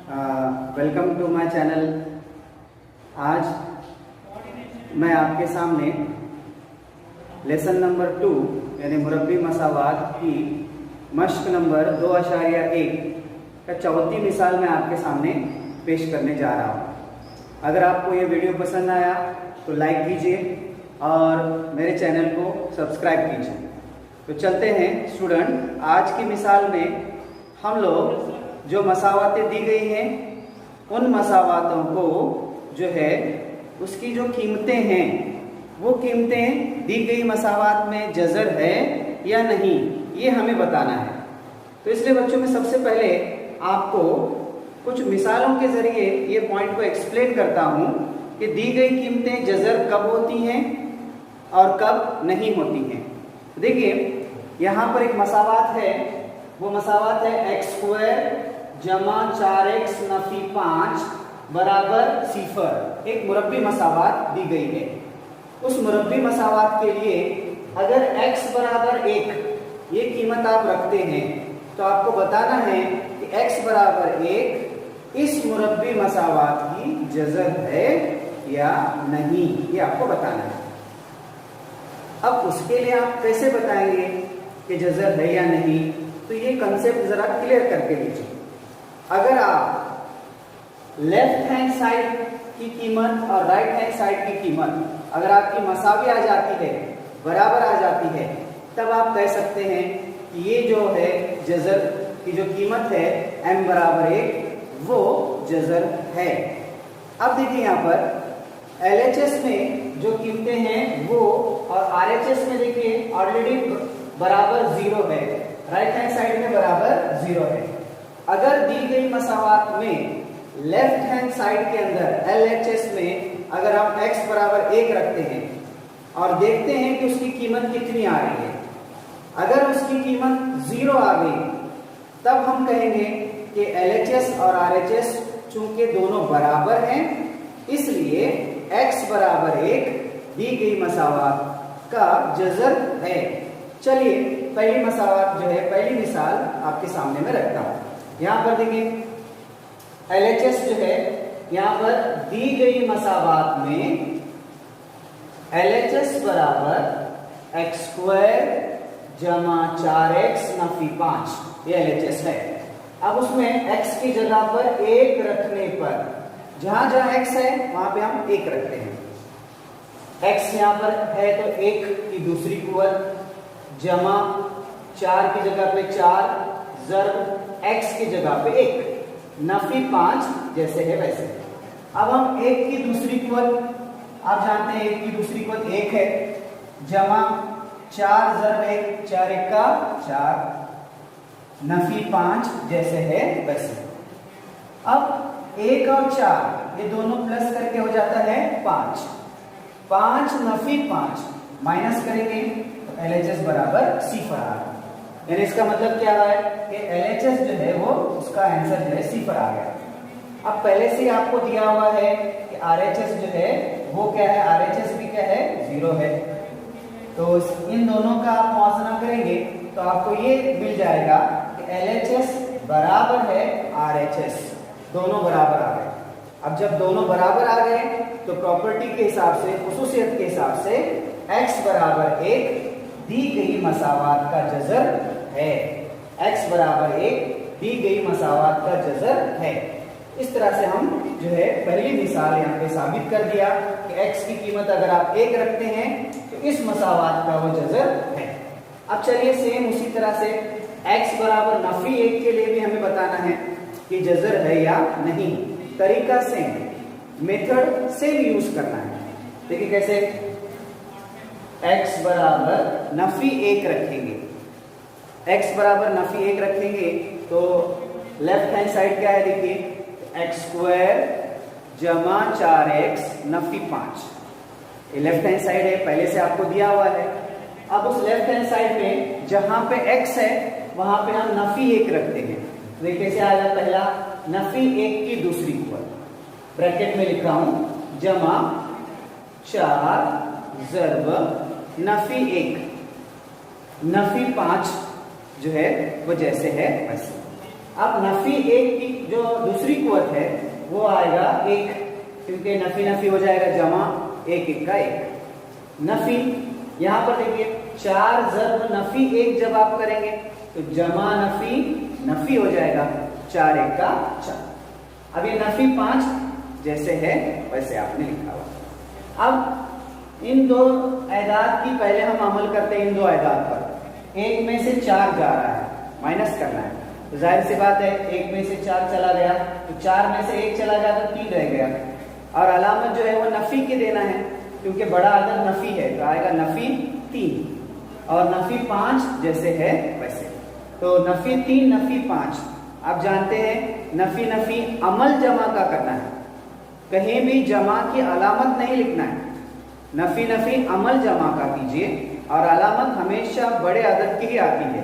Welcome to my channel. आज मैं आपके सामने लेसन नंबर 2 यानी मुरब्बी मसावात की मश्क नंबर 2.1 का चौथी मिसाल मैं आपके सामने पेश करने जा रहा हूँ। अगर आपको ये वीडियो पसंद आया तो लाइक कीजिए और मेरे चैनल को सब्सक्राइब कीजिए। तो चलते हैं स्टूडेंट, आज की मिसाल में हम लोग जो मसावातें दी गई हैं उन मसावातों को जो है उसकी जो कीमतें हैं वो कीमतें दी गई मसावात में जज़र है या नहीं, ये हमें बताना है। तो इसलिए बच्चों में सबसे पहले आपको कुछ मिसालों के जरिए ये पॉइंट को एक्सप्लेन करता हूँ कि दी गई कीमतें जज़र कब होती हैं और कब नहीं होती हैं। देखिए यहाँ पर एक मसावात है, वो मसावात है x² जमा 4x नफी 5 बराबर 0। एक मुरब्बी मसावात दी गई है। उस मुरब्बी मसावात के लिए अगर x बराबर 1 ये कीमत आप रखते हैं तो आपको बताना है कि x बराबर 1 इस मुरब्बी मसावात की जज़र है या नहीं, ये आपको बताना है। अब उसके लिए आप कैसे बताएंगे कि जज़र है या नहीं, तो ये कंसेप्ट जरा क्लियर करके लीजिए। अगर आप लेफ्ट हैंड साइड की कीमत और राइट हैंड साइड की कीमत अगर आपकी मसावी आ जाती है, बराबर आ जाती है, तब आप कह सकते हैं कि ये जो है जज़र की जो कीमत है m बराबर 1 वो जज़र है। अब देखिए यहाँ पर LHS में जो कीमतें हैं वो और RHS में देखिए ऑलरेडी बराबर 0 है, राइट हैंड साइड में बराबर 0 है। अगर दी गई मसावात में लेफ्ट हैंड साइड के अंदर LHS में अगर हम x बराबर 1 रखते हैं और देखते हैं कि उसकी कीमत कितनी आ रही है, अगर उसकी कीमत 0 आ गई तब हम कहेंगे कि LHS और RHS चूंकि दोनों बराबर हैं इसलिए x बराबर 1 दी गई मसावात का जज़र है। चलिए पहली मसावात जो है, पहली मिसाल आपके सामने में रखता हूं। यहां पर देखिए LHS जो है, यहां पर दी गई मसावात में LHS बराबर x² जमा 4x नफी 5 ये LHS है। अब उसमें x की जगह पर 1 रखने पर जहां जहां x है वहां पे हम 1 रखते हैं। x यहां पर है तो 1 की दूसरी कुवत जमा 4 की जगह पे 4 ज़र्ब x की जगह पे 1 नफी 5 जैसे है वैसे। अब हम 1 की दूसरी कुवत, आप जानते हैं 1 की दूसरी कुवत 1 है, जमा 4 ज़र्ब 1 4 1 का 4 नफी 5 जैसे है वैसे। अब 1 और 4 ये दोनों प्लस करके हो जाता है 5 5 नफी 5 माइनस करेंगे तो LHS बराबर 0 आ गया। यानी इसका मतलब क्या है कि LHS जो है वो उसका आंसर जो है 0 आ गया। अब पहले से आपको दिया हुआ है कि RHS जो है वो क्या है, RHS भी क्या है 0 है। तो इन दोनों का आप मुआवजा करेंगे तो आपको ये मिल जाएगा कि LHS बराबर है RHS, दोनों बराबर आ गए। अब जब दोनों बराबर आ गए तो प्रॉपर्टी के हिसाब से, खुसूसियत के हिसाब से x बराबर 1 दी गई मसावात का जज़र है। x बराबर 1 दी गई मसावात का जज़र है। इस तरह से हम जो है पहली मिसाल यहाँ पे साबित कर दिया कि x की कीमत अगर आप 1 रखते हैं तो इस मसावात का वो जज़र है। अब चलिए सेम उसी तरह से x बराबर नफी 1 के लिए भी हमें बताना है कि जज़र है या नहीं। तरीका सेम, मेथड सेम यूज करना है। देखिए कैसे, x बराबर नफी 1 रखेंगे, x बराबर नफी 1 रखेंगे तो लेफ्ट हैंड साइड क्या है, देखिए x² जमा 4x नफी 5 ये लेफ्ट हैंड साइड है, पहले से आपको दिया हुआ है। अब उस लेफ्ट हैंड साइड में जहां पे x है वहां पे हम नफी 1 रखते हैं। तो ये कैसे आ जाए, पहला नफी 1 की दूसरी कुवत ब्रैकेट में लिख रहा हूं जमा 4 ज़र्ब नफी 1 नफी 5 जो है वो जैसे है वैसे। अब नफी 1 की जो दूसरी कुवत है वो आएगा 1, क्योंकि नफी नफी हो जाएगा जमा, 1 1 का 1 नफी। यहाँ पर देखिए 4 ज़र्ब नफी 1 जब आप करेंगे तो जमा नफी नफी हो जाएगा, 4 1 का 4। अब ये नफी 5 जैसे है वैसे आपने लिखा हुआ। अब इन दो एदाद की पहले हम अमल करते हैं। इन दो एदाद पर 1 में से 4 जा रहा है, माइनस करना है, तो जाहिर सी बात है 1 में से 4 चला गया तो 4 में से 1 चला गया तो 3 रह गया। और अलामत जो है वो नफी के देना है, क्योंकि बड़ा अदद नफी है तो आएगा नफी 3 और नफी 5 जैसे है वैसे। तो नफी 3 नफी 5, आप जानते हैं नफी नफी अमल जमा का करना है, कहीं भी जमा की अलामत नहीं लिखना है। नफी नफी अमल जमा का कीजिए और अलामत हमेशा बड़े अदद की ही आती है।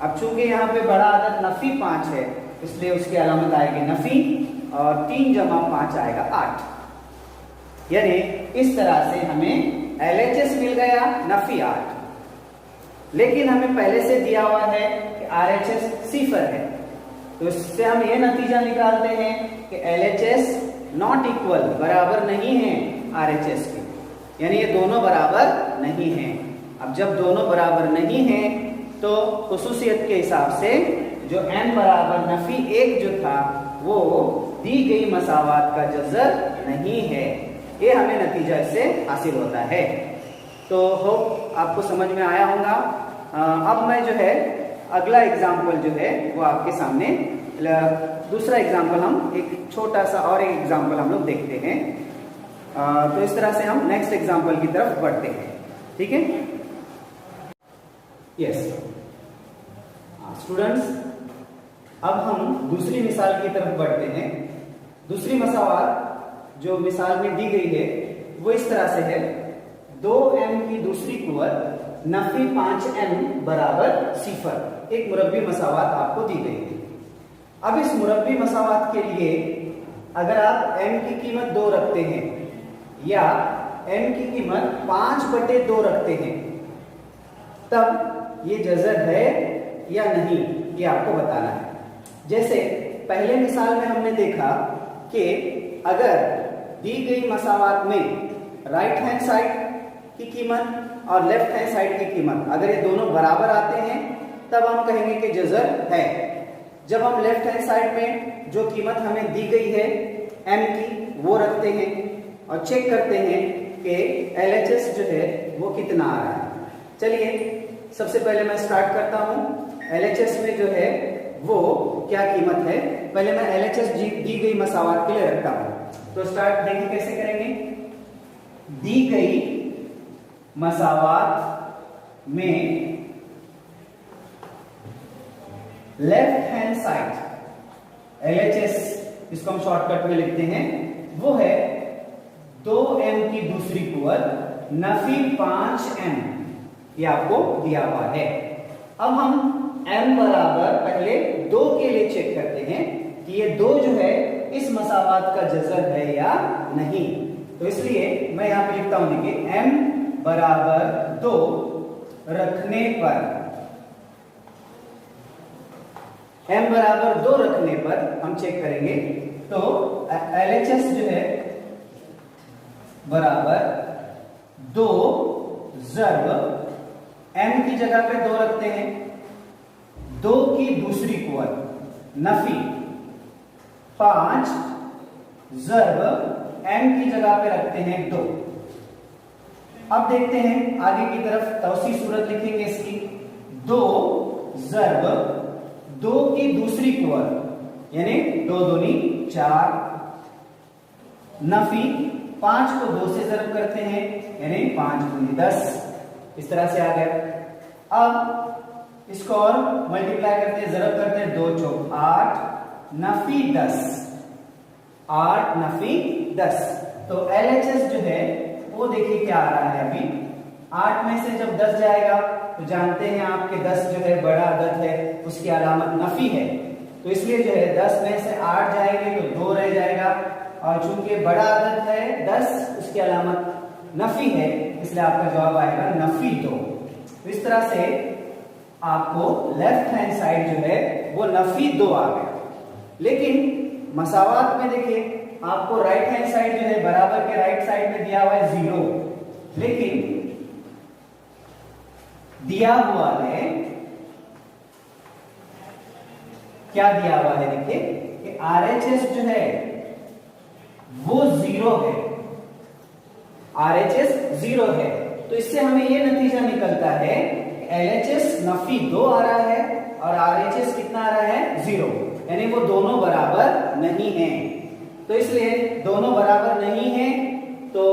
अब चूंकि यहाँ पे बड़ा अदद नफी 5 है इसलिए उसकी अलामत आएगी नफी और 3 जमा 5 आएगा 8। यानी इस तरह से हमें LHS मिल गया नफी 8। लेकिन हमें पहले से दिया हुआ है कि RHS 0 है, तो इससे हम ये नतीजा निकालते हैं कि LHS नॉट इक्वल, बराबर नहीं है RHS के, यानी ये दोनों बराबर नहीं हैं। अब जब दोनों बराबर नहीं हैं तो खुसूसियत के हिसाब से जो n बराबर नफी 1 जो था वो दी गई मसावात का जज़र नहीं है। ये हमें नतीजा इससे हासिल होता है। तो होप आपको समझ में आया होगा। अब मैं जो है अगला एग्जाम्पल जो है वो आपके सामने, दूसरा एग्जाम्पल हम एक छोटा सा और एक एग्जाम्पल हम लोग देखते हैं। तो इस तरह से हम नेक्स्ट एग्जाम्पल की तरफ बढ़ते हैं। ठीक है, यस स्टूडेंट्स, अब हम दूसरी मिसाल की तरफ बढ़ते हैं। दूसरी मसावात जो मिसाल में दी गई है वो इस तरह से है, 2m की दूसरी कुवत नफी 5m बराबर 0। एक मुरब्बी मसावात आपको दी गई है। अब इस मुरब्बी मसावात के लिए अगर आप m की कीमत 2 रखते हैं या m की कीमत 5/2 रखते हैं तब ये जज़र है या नहीं, ये आपको बताना है। जैसे पहले मिसाल में हमने देखा कि अगर दी गई मसावात में राइट हैंड साइड की कीमत और लेफ्ट हैंड साइड की कीमत अगर ये दोनों बराबर आते हैं तब हम कहेंगे कि जज़र है। जब हम लेफ्ट हैंड साइड में जो कीमत हमें दी गई है m की वो रखते हैं और चेक करते हैं कि LHS जो है वो कितना आ रहा है। चलिए सबसे पहले मैं स्टार्ट करता हूं। LHS में जो है वो क्या कीमत है, पहले मैं LHS दी गई मसावात के लिए रखता हूं। तो स्टार्ट देखिए कैसे करेंगे। दी गई मसावात में लेफ्ट हैंड साइड LHS, इसको हम शॉर्टकट में लिखते हैं, वो है 2m की दूसरी कुवत नफी 5m, ये आपको दिया हुआ है। अब हम m बराबर पहले 2 के लिए चेक करते हैं कि ये 2 जो है इस मसावात का जज़र है या नहीं। तो इसलिए मैं यहां पे लिखता हूं, देखिए m बराबर 2 रखने पर, m बराबर 2 रखने पर हम चेक करेंगे तो LHS जो है बराबर 2 ज़र्ब m की जगह पे 2 रखते हैं, 2 की दूसरी कुवत नफी 5 ज़र्ब m की जगह पे रखते हैं 2। अब देखते हैं आगे की तरफ, तौसी सूरत लिखेंगे इसकी, 2 ज़र्ब 2 की दूसरी कुवत यानी 2 दूनी 4 नफी 5 को 2 से ज़र्ब करते हैं यानी 5 दूनी 10। इस तरह से आ गया। अब इसको और मल्टीप्लाई करते हैं, ज़रब करते हैं, 2 चौक 8 नफी 10, 8 नफी 10। तो LHS जो है वो देखिए क्या आ रहा है। अभी 8 में से जब 10 जाएगा तो जानते हैं आपके 10 जो है बड़ा अदद है, उसकी अलामत नफी है, तो इसलिए जो है 10 में से 8 जाएंगे तो 2 रह जाएगा, और चूंकि बड़ा अदद है 10 उसकी अलामत नफी है, इसलिए आपका जवाब आएगा नफी 2। तो इस तरह से आपको लेफ्ट हैंड साइड जो है वो नफी 2 आ गया। लेकिन मसावात में देखिए आपको राइट हैंड साइड जो है बराबर के राइट साइड में दिया हुआ है 0, लेकिन दिया हुआ है क्या दिया हुआ है, देखिए कि RHS जो है वो 0 है, RHS 0 है। तो इससे हमें ये नतीजा निकलता है LHS नफी 2 आ रहा है और RHS कितना आ रहा है 0, यानी वो दोनों बराबर नहीं हैं। तो इसलिए दोनों बराबर नहीं हैं तो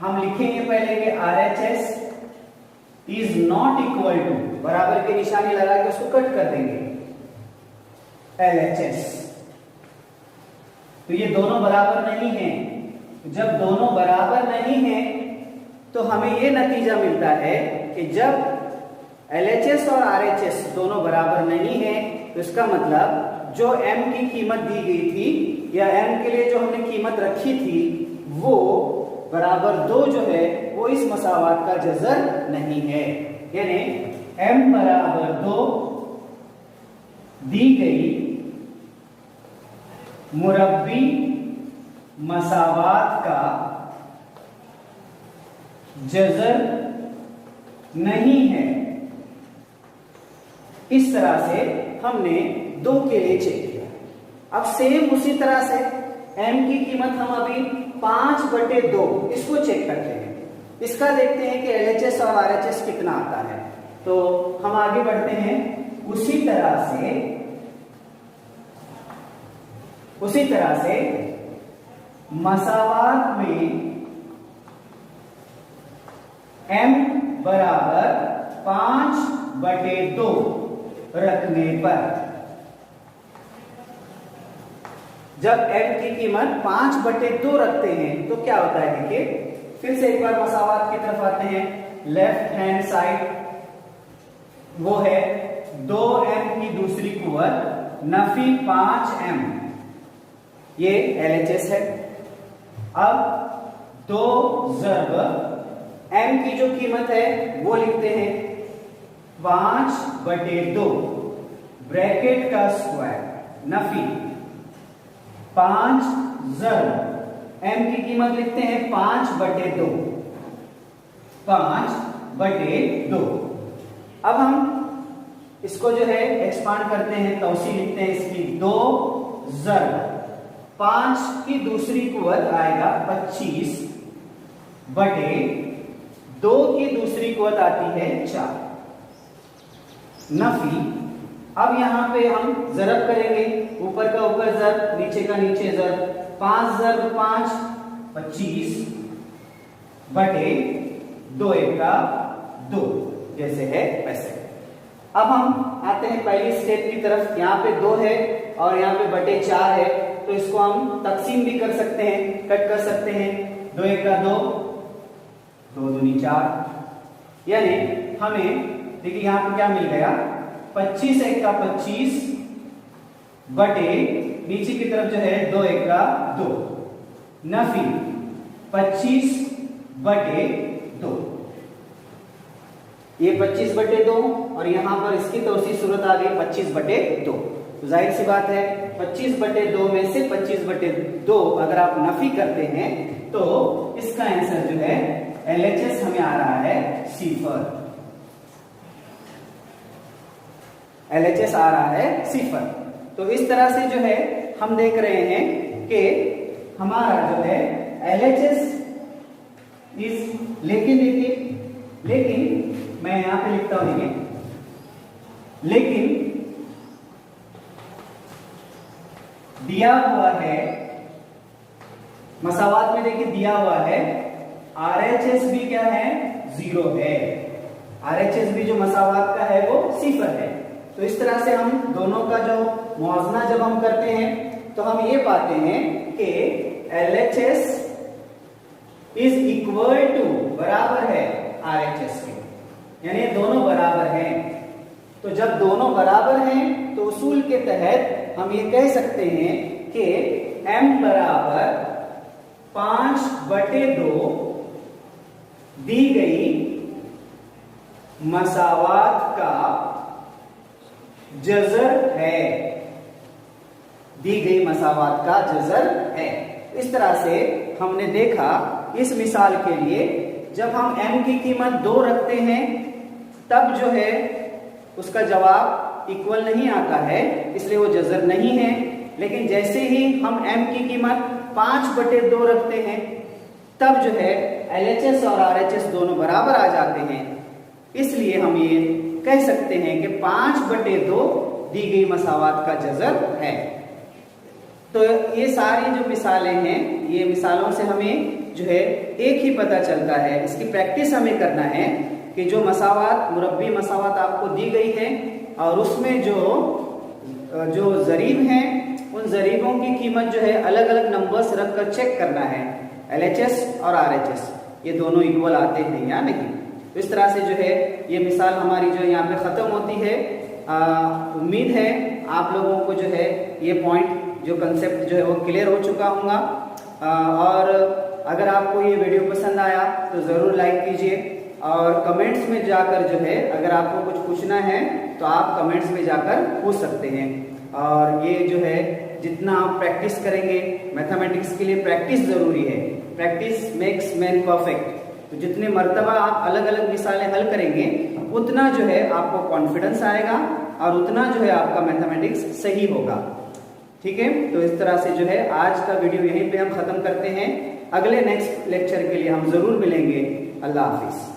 हम लिखेंगे पहले कि RHS is not equal to, बराबर की निशानी लगा के उसको कट कर देंगे, LHS। तो ये दोनों बराबर नहीं हैं। जब दोनों बराबर नहीं हैं तो हमें ये नतीजा मिलता है कि जब LHS और RHS दोनों बराबर नहीं है तो इसका मतलब जो m की कीमत दी गई थी या m के लिए जो हमने कीमत रखी थी वो बराबर 2 जो है वो इस मसावात का जज़र नहीं है। यानी m बराबर 2 दी गई मुरब्बी मसावात का जज़र नहीं है। इस तरह से हमने 2 के लिए चेक किया। अब सेम उसी तरह से m की कीमत हम अभी 5/2 इसको चेक करते हैं। इसका देखते हैं कि LHS और RHS कितना आता है। तो हम आगे बढ़ते हैं। उसी तरह से मसावात में m बराबर 5/2 रखने पर, जब m की कीमत 5/2 रखते हैं तो क्या होता है, देखिए फिर से एक बार मसावात की तरफ आते हैं। लेफ्ट हैंड साइड वो है 2m की दूसरी कुव्वत नफी 5m, ये LHS है। अब 2 ज़रब m की जो कीमत है वो लिखते हैं 5/2 ब्रैकेट का स्क्वायर नफी 5 ज़रब m की कीमत लिखते हैं 5/2, 5/2। अब हम इसको जो है एक्सपांड करते हैं, तौसी लिखते हैं इसकी 2 ज़रब 5 की दूसरी कुव्वत आएगा 25 बटे 2 की दूसरी कुव्वत आती है 4 नफी। अब यहां पे हम ज़रब करेंगे, ऊपर का ऊपर ज़रब नीचे का नीचे ज़रब, 5 ज़रब 5 25 बटे 2 का 2 जैसे है वैसे। अब हम आते हैं पहली स्टेप की तरफ। यहाँ पे 2 है और यहाँ पे बटे 4 है, तो इसको हम तकसीम भी कर सकते हैं, कट कर सकते हैं। 2 का 2, 2 दूनी 4, यानी हमें देखिए यहाँ पे क्या मिल गया, 25 का 25 बटे नीचे की तरफ जो है 2 का 2 नफी 25 बटे 2। ये 25/2 और यहां पर इसकी तौसी सूरत आ गई 25/2। तो जाहिर सी बात है 25/2 में से 25/2 अगर आप नफी करते हैं तो इसका आंसर जो है LHS हमें आ रहा है 0। LHS आ रहा है 0। तो इस तरह से जो है हम देख रहे हैं कि हमारा जो है LHS इस, लेकिन देखिए, लेकिन मैं यहां पे लिखता हूं, लेकिन दिया हुआ है मसावात में, देखिए दिया हुआ है RHS भी क्या है 0 है, RHS भी जो मसावात का है वो 0 है। तो इस तरह से हम दोनों का जो मुआवजना जब हम करते हैं तो हम ये पाते हैं कि LHS इज इक्वल टू, बराबर है RHS के, यानी दोनों बराबर हैं। तो जब दोनों बराबर हैं तो उसूल के तहत हम ये कह सकते हैं कि m बराबर 5/2 दी गई मसावात का जज़र है। दी गई मसावात का जज़र है। इस तरह से हमने देखा इस मिसाल के लिए जब हम m की कीमत 2 रखते हैं तब जो है उसका जवाब इक्वल नहीं आता है, इसलिए वो जज़र नहीं है। लेकिन जैसे ही हम m की कीमत 5/2 रखते हैं तब जो है LHS और RHS दोनों बराबर आ जाते हैं, इसलिए हम ये कह सकते हैं कि 5/2 दी गई मसावात का जज़र है। तो ये सारी जो मिसालें हैं, ये मिसालों से हमें जो है एक ही पता चलता है, इसकी प्रैक्टिस हमें करना है कि जो मसावात मुरब्बी मसावात आपको दी गई है और उसमें जो ज़रीब हैं उन ज़रीबों की कीमत जो है अलग अलग नंबर्स रखकर चेक करना है, LHS और RHS ये दोनों इक्वल आते हैं या नहीं। तो इस तरह से जो है ये मिसाल हमारी जो यहाँ पे ख़त्म होती है। उम्मीद है आप लोगों को जो है ये पॉइंट जो कंसेप्ट जो है वो क्लियर हो चुका होगा। और अगर आपको ये वीडियो पसंद आया तो ज़रूर लाइक कीजिए और कमेंट्स में जाकर जो है अगर आपको कुछ पूछना है तो आप कमेंट्स में जाकर पूछ सकते हैं। और ये जो है जितना आप प्रैक्टिस करेंगे, मैथमेटिक्स के लिए प्रैक्टिस ज़रूरी है, प्रैक्टिस मेक्स मैन परफेक्ट। तो जितने मर्तबा आप अलग अलग मिसालें हल करेंगे उतना जो है आपको कॉन्फिडेंस आएगा और उतना जो है आपका मैथमेटिक्स सही होगा। ठीक है, तो इस तरह से जो है आज का वीडियो यहीं पे हम ख़त्म करते हैं। अगले नेक्स्ट लेक्चर के लिए हम ज़रूर मिलेंगे। अल्लाह हाफिज़।